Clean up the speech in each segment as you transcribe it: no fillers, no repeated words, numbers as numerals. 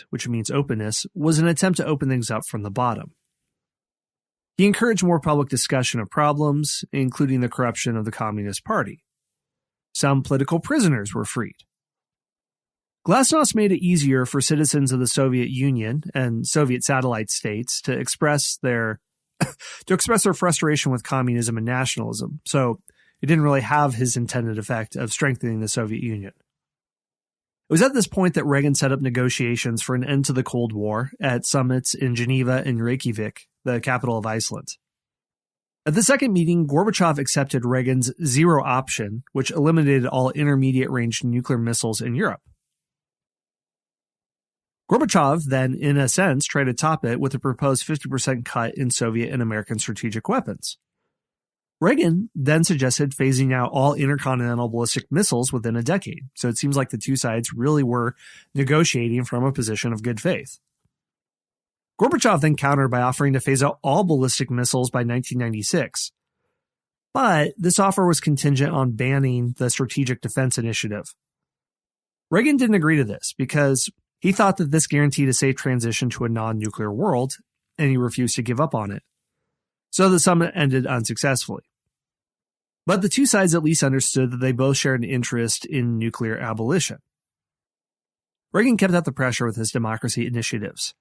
socialist, which means openness, was an attempt to open things up from the bottom. He encouraged more public discussion of problems, including the corruption of the Communist Party. Some political prisoners were freed. Glasnost made it easier for citizens of the Soviet Union and Soviet satellite states to express their frustration with communism and nationalism, so it didn't really have his intended effect of strengthening the Soviet Union. It was at this point that Reagan set up negotiations for an end to the Cold War at summits in Geneva and Reykjavik, the capital of Iceland. At the second meeting, Gorbachev accepted Reagan's zero option, which eliminated all intermediate-range nuclear missiles in Europe. Gorbachev then, in a sense, tried to top it with a proposed 50% cut in Soviet and American strategic weapons. Reagan then suggested phasing out all intercontinental ballistic missiles within a decade, so it seems like the two sides really were negotiating from a position of good faith. Gorbachev then countered by offering to phase out all ballistic missiles by 1996. But this offer was contingent on banning the Strategic Defense Initiative. Reagan didn't agree to this because he thought that this guaranteed a safe transition to a non-nuclear world, and he refused to give up on it. So the summit ended unsuccessfully. But the two sides at least understood that they both shared an interest in nuclear abolition. Reagan kept up the pressure with his democracy initiatives.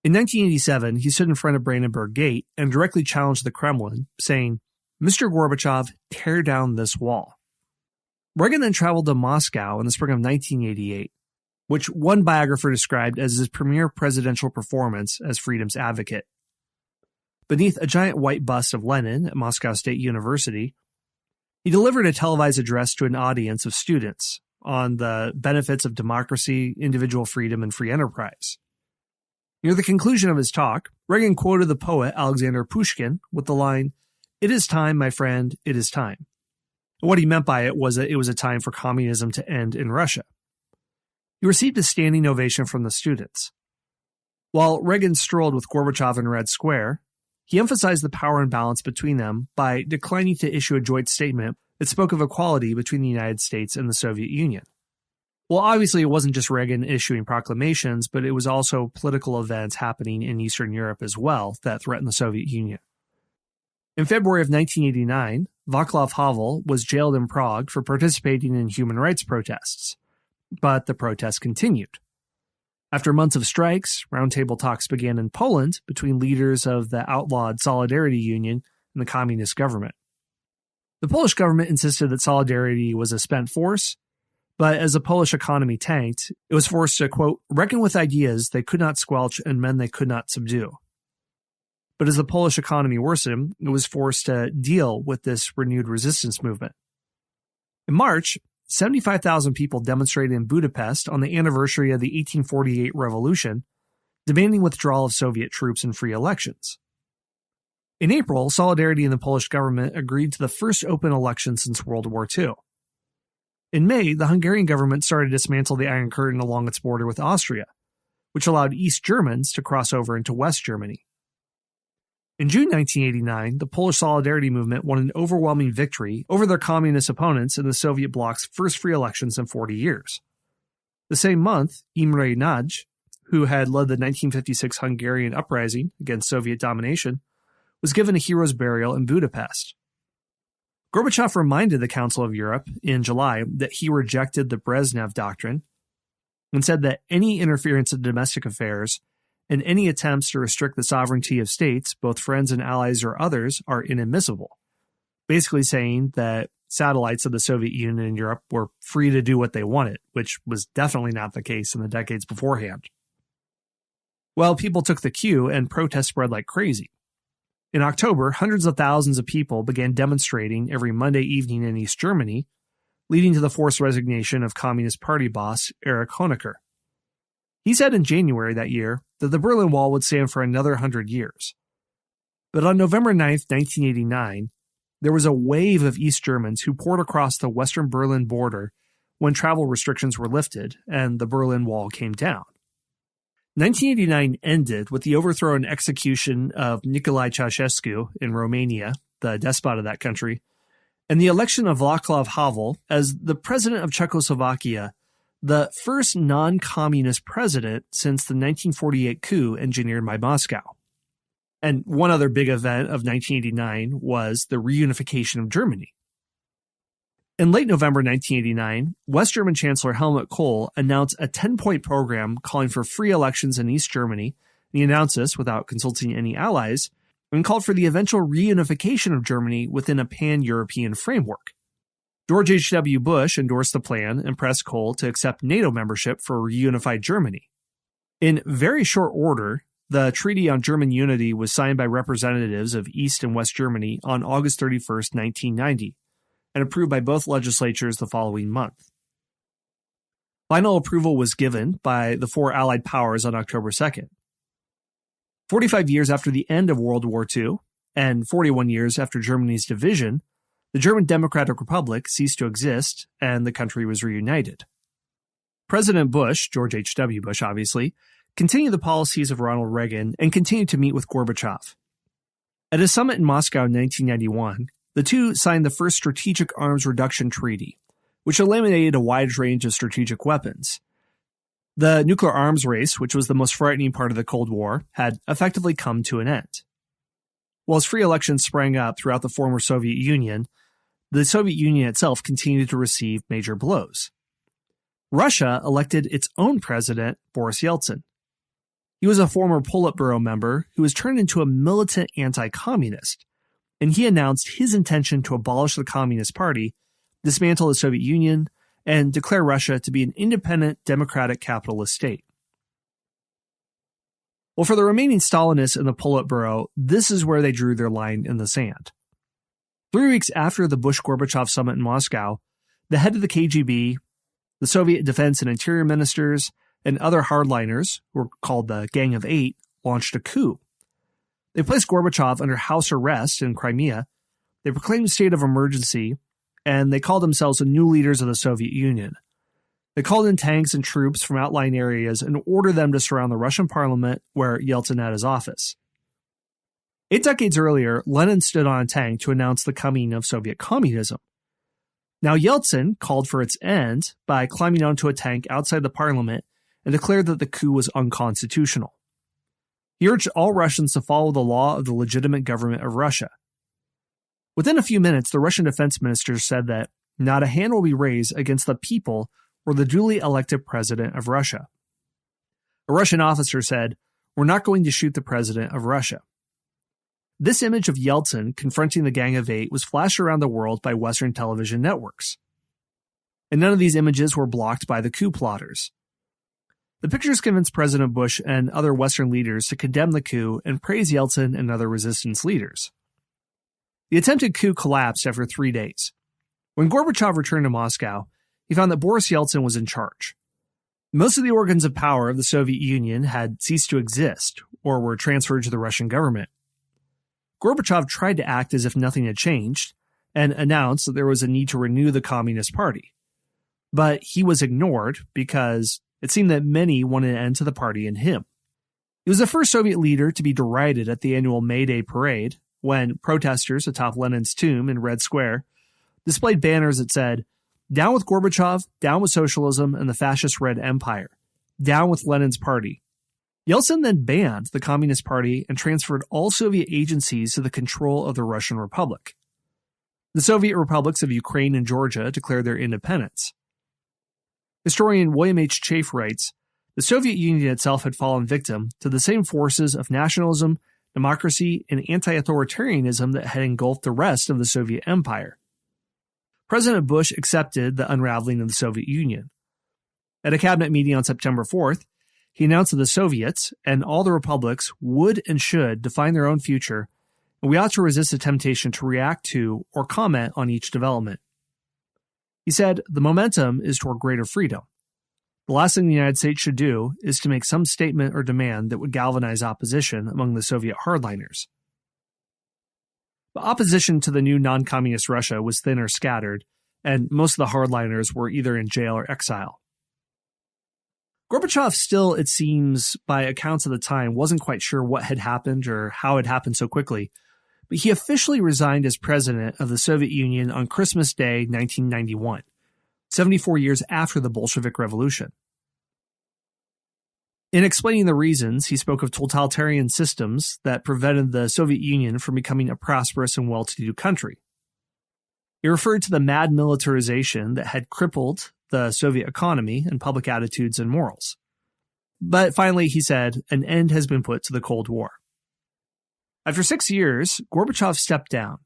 In 1987, he stood in front of Brandenburg Gate and directly challenged the Kremlin, saying, "Mr. Gorbachev, tear down this wall." Reagan then traveled to Moscow in the spring of 1988, which one biographer described as his premier presidential performance as freedom's advocate. Beneath a giant white bust of Lenin at Moscow State University, he delivered a televised address to an audience of students on the benefits of democracy, individual freedom, and free enterprise. Near the conclusion of his talk, Reagan quoted the poet Alexander Pushkin with the line, "It is time, my friend, it is time." And what he meant by it was that it was a time for communism to end in Russia. He received a standing ovation from the students. While Reagan strolled with Gorbachev in Red Square, he emphasized the power imbalance between them by declining to issue a joint statement that spoke of equality between the United States and the Soviet Union. Well, obviously, it wasn't just Reagan issuing proclamations, but it was also political events happening in Eastern Europe as well that threatened the Soviet Union. In February of 1989, Václav Havel was jailed in Prague for participating in human rights protests, but the protests continued. After months of strikes, roundtable talks began in Poland between leaders of the outlawed Solidarity Union and the communist government. The Polish government insisted that Solidarity was a spent force, but as the Polish economy tanked, it was forced to, quote, reckon with ideas they could not squelch and men they could not subdue. But as the Polish economy worsened, it was forced to deal with this renewed resistance movement. In March, 75,000 people demonstrated in Budapest on the anniversary of the 1848 revolution, demanding withdrawal of Soviet troops and free elections. In April, Solidarity and the Polish government agreed to the first open election since World War II. In May, the Hungarian government started to dismantle the Iron Curtain along its border with Austria, which allowed East Germans to cross over into West Germany. In June 1989, the Polish Solidarity movement won an overwhelming victory over their communist opponents in the Soviet bloc's first free elections in 40 years. The same month, Imre Nagy, who had led the 1956 Hungarian uprising against Soviet domination, was given a hero's burial in Budapest. Gorbachev reminded the Council of Europe in July that he rejected the Brezhnev Doctrine and said that any interference in domestic affairs and any attempts to restrict the sovereignty of states, both friends and allies or others, are inadmissible, basically saying that satellites of the Soviet Union in Europe were free to do what they wanted, which was definitely not the case in the decades beforehand. Well, people took the cue and protests spread like crazy. In October, hundreds of thousands of people began demonstrating every Monday evening in East Germany, leading to the forced resignation of Communist Party boss Erich Honecker. He said in January that year that the Berlin Wall would stand for another 100 years. But on November 9, 1989, there was a wave of East Germans who poured across the Western Berlin border when travel restrictions were lifted and the Berlin Wall came down. 1989 ended with the overthrow and execution of Nicolae Ceausescu in Romania, the despot of that country, and the election of Václav Havel as the president of Czechoslovakia the first non-communist president since the 1948 coup engineered by Moscow. And one other big event of 1989 was the Reunification of Germany. In late November 1989, West German Chancellor Helmut Kohl announced a 10-point program calling for free elections in East Germany. He announced this without consulting any allies and called for the eventual reunification of Germany within a pan-European framework. George H.W. Bush endorsed the plan and pressed Kohl to accept NATO membership for reunified Germany. In very short order, the Treaty on German Unity was signed by representatives of East and West Germany on August 31, 1990, and approved by both legislatures the following month. Final approval was given by the four Allied powers on October 2nd. 45 years after the end of World War II, and 41 years after Germany's division, the German Democratic Republic ceased to exist, and the country was reunited. President Bush, George H.W. Bush obviously, continued the policies of Ronald Reagan and continued to meet with Gorbachev. At a summit in Moscow in 1991, the two signed the first Strategic Arms Reduction Treaty, which eliminated a wide range of strategic weapons. The nuclear arms race, which was the most frightening part of the Cold War, had effectively come to an end. While as free elections sprang up throughout the former Soviet Union, the Soviet Union itself continued to receive major blows. Russia elected its own president, Boris Yeltsin. He was a former Politburo member who was turned into a militant anti-communist, and he announced his intention to abolish the Communist Party, dismantle the Soviet Union, and declare Russia to be an independent, democratic capitalist state. Well, for the remaining Stalinists in the Politburo, this is where they drew their line in the sand. 3 weeks after the Bush-Gorbachev summit in Moscow, the head of the KGB, the Soviet defense and interior ministers, and other hardliners, who were called the Gang of Eight, launched a coup. They placed Gorbachev under house arrest in Crimea, they proclaimed a state of emergency, and they called themselves the new leaders of the Soviet Union. They called in tanks and troops from outlying areas and ordered them to surround the Russian parliament where Yeltsin had his office. 8 decades earlier, Lenin stood on a tank to announce the coming of Soviet communism. Now Yeltsin called for its end by climbing onto a tank outside the parliament and declared that the coup was unconstitutional. He urged all Russians to follow the law of the legitimate government of Russia. Within a few minutes, the Russian defense minister said that not a hand will be raised against the people or the duly elected president of Russia. A Russian officer said, "We're not going to shoot the president of Russia." This image of Yeltsin confronting the Gang of Eight was flashed around the world by Western television networks. And none of these images were blocked by the coup plotters. The pictures convinced President Bush and other Western leaders to condemn the coup and praise Yeltsin and other resistance leaders. The attempted coup collapsed after 3 days. When Gorbachev returned to Moscow, he found that Boris Yeltsin was in charge. Most of the organs of power of the Soviet Union had ceased to exist or were transferred to the Russian government. Gorbachev tried to act as if nothing had changed and announced that there was a need to renew the Communist Party. But he was ignored because it seemed that many wanted an end to the party and him. He was the first Soviet leader to be derided at the annual May Day parade when protesters atop Lenin's tomb in Red Square displayed banners that said, "Down with Gorbachev, down with socialism and the fascist Red Empire, down with Lenin's party." Yeltsin then banned the Communist Party and transferred all Soviet agencies to the control of the Russian Republic. The Soviet republics of Ukraine and Georgia declared their independence. Historian William H. Chafe writes, "The Soviet Union itself had fallen victim to the same forces of nationalism, democracy, and anti-authoritarianism that had engulfed the rest of the Soviet Empire." President Bush accepted the unraveling of the Soviet Union. At a cabinet meeting on September 4th, he announced that the Soviets and all the republics would and should define their own future, and we ought to resist the temptation to react to or comment on each development. He said, "The momentum is toward greater freedom. The last thing the United States should do is to make some statement or demand that would galvanize opposition among the Soviet hardliners." But opposition to the new non-communist Russia was thin or scattered, and most of the hardliners were either in jail or exile. Gorbachev still, it seems, by accounts of the time, wasn't quite sure what had happened or how it happened so quickly, but he officially resigned as president of the Soviet Union on Christmas Day, 1991. 74 years after the Bolshevik Revolution. In explaining the reasons, he spoke of totalitarian systems that prevented the Soviet Union from becoming a prosperous and well-to-do country. He referred to the mad militarization that had crippled the Soviet economy and public attitudes and morals. But finally, he said, an end has been put to the Cold War. After 6 years, Gorbachev stepped down.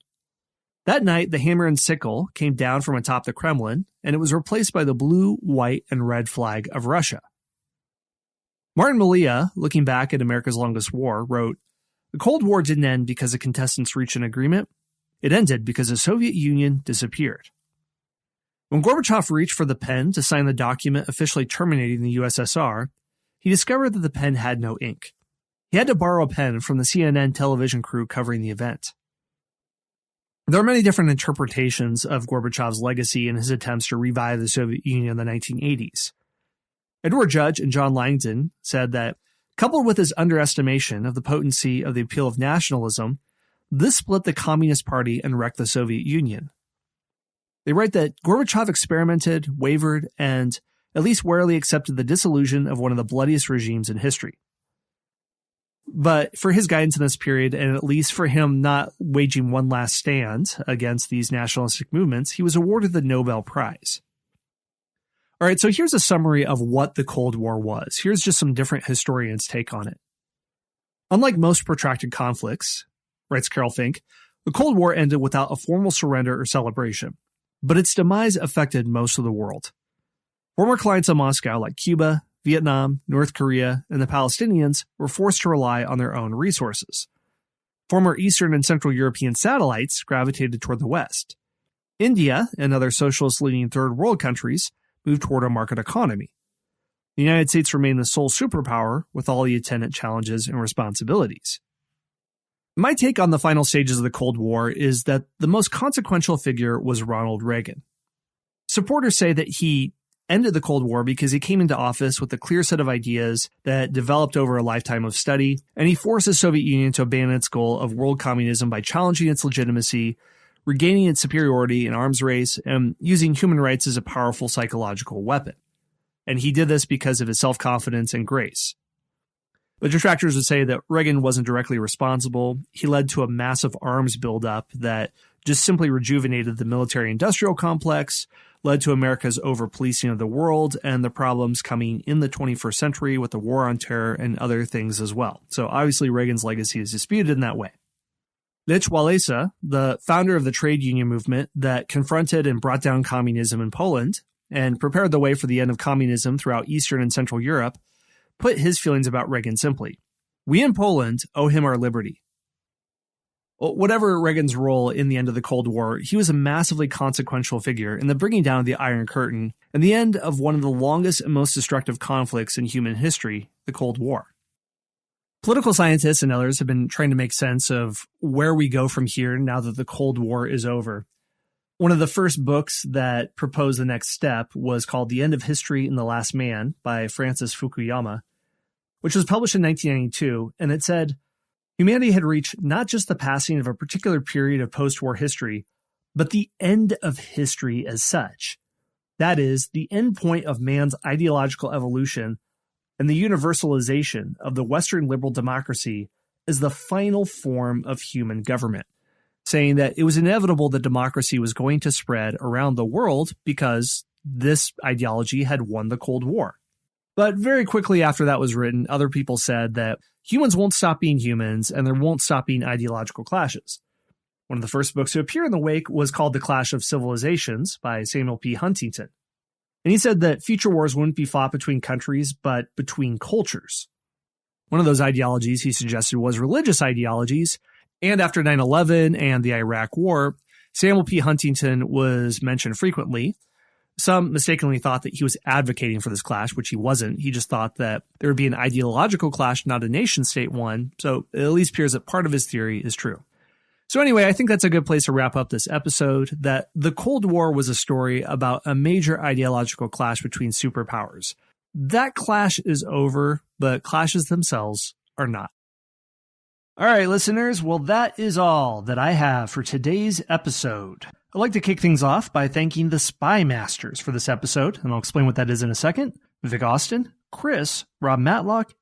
That night, the hammer and sickle came down from atop the Kremlin, and it was replaced by the blue, white, and red flag of Russia. Martin Malia, looking back at America's Longest War, wrote, "The Cold War didn't end because the contestants reached an agreement. It ended because the Soviet Union disappeared." When Gorbachev reached for the pen to sign the document officially terminating the USSR, he discovered that the pen had no ink. He had to borrow a pen from the CNN television crew covering the event. There are many different interpretations of Gorbachev's legacy and his attempts to revive the Soviet Union in the 1980s. Edward Judge and John Langdon said that, coupled with his underestimation of the potency of the appeal of nationalism, this split the Communist Party and wrecked the Soviet Union. They write that Gorbachev experimented, wavered, and at least warily accepted the dissolution of one of the bloodiest regimes in history. But for his guidance in this period, and at least for him not waging one last stand against these nationalistic movements, he was awarded the Nobel Prize. All right, so here's a summary of what the Cold War was. Here's just some different historians' take on it. Unlike most protracted conflicts, writes Carol Fink, the Cold War ended without a formal surrender or celebration, but its demise affected most of the world. Former clients of Moscow like Cuba, Vietnam, North Korea, and the Palestinians were forced to rely on their own resources. Former Eastern and Central European satellites gravitated toward the West. India and other socialist-leaning third world countries moved toward a market economy. The United States remained the sole superpower with all the attendant challenges and responsibilities. My take on the final stages of the Cold War is that the most consequential figure was Ronald Reagan. Supporters say that he ended the Cold War because he came into office with a clear set of ideas that developed over a lifetime of study, and he forced the Soviet Union to abandon its goal of world communism by challenging its legitimacy, regaining its superiority in arms race, and using human rights as a powerful psychological weapon. And he did this because of his self-confidence and grace. But detractors would say that Reagan wasn't directly responsible. He led to a massive arms buildup that just simply rejuvenated the military-industrial complex, led to America's over-policing of the world, and the problems coming in the 21st century with the war on terror and other things as well. So obviously Reagan's legacy is disputed in that way. Lech Walesa, the founder of the trade union movement that confronted and brought down communism in Poland and prepared the way for the end of communism throughout Eastern and Central Europe, put his feelings about Reagan simply: "We in Poland owe him our liberty." Well, whatever Reagan's role in the end of the Cold War, he was a massively consequential figure in the bringing down of the Iron Curtain and the end of one of the longest and most destructive conflicts in human history, the Cold War. Political scientists and others have been trying to make sense of where we go from here now that the Cold War is over. One of the first books that proposed the next step was called The End of History and the Last Man by Francis Fukuyama, which was published in 1992, and it said, humanity had reached not just the passing of a particular period of post-war history, but the end of history as such. That is, the end point of man's ideological evolution and the universalization of the Western liberal democracy as the final form of human government, saying that it was inevitable that democracy was going to spread around the world because this ideology had won the Cold War. But very quickly after that was written, other people said that humans won't stop being humans and there won't stop being ideological clashes. One of the first books to appear in the wake was called The Clash of Civilizations by Samuel P. Huntington. And he said that future wars wouldn't be fought between countries, but between cultures. One of those ideologies he suggested was religious ideologies, and after 9/11 and the Iraq War, Samuel P. Huntington was mentioned frequently. Some mistakenly thought that he was advocating for this clash, which he wasn't. He just thought that there would be an ideological clash, not a nation-state one, so it at least appears that part of his theory is true. So anyway, I think that's a good place to wrap up this episode, that the Cold War was a story about a major ideological clash between superpowers. That clash is over, but clashes themselves are not. All right, listeners, well, that is all that I have for today's episode. I'd like to kick things off by thanking the Spy Masters for this episode, and I'll explain what that is in a second. Vic Austin, Chris, Rob Matlock,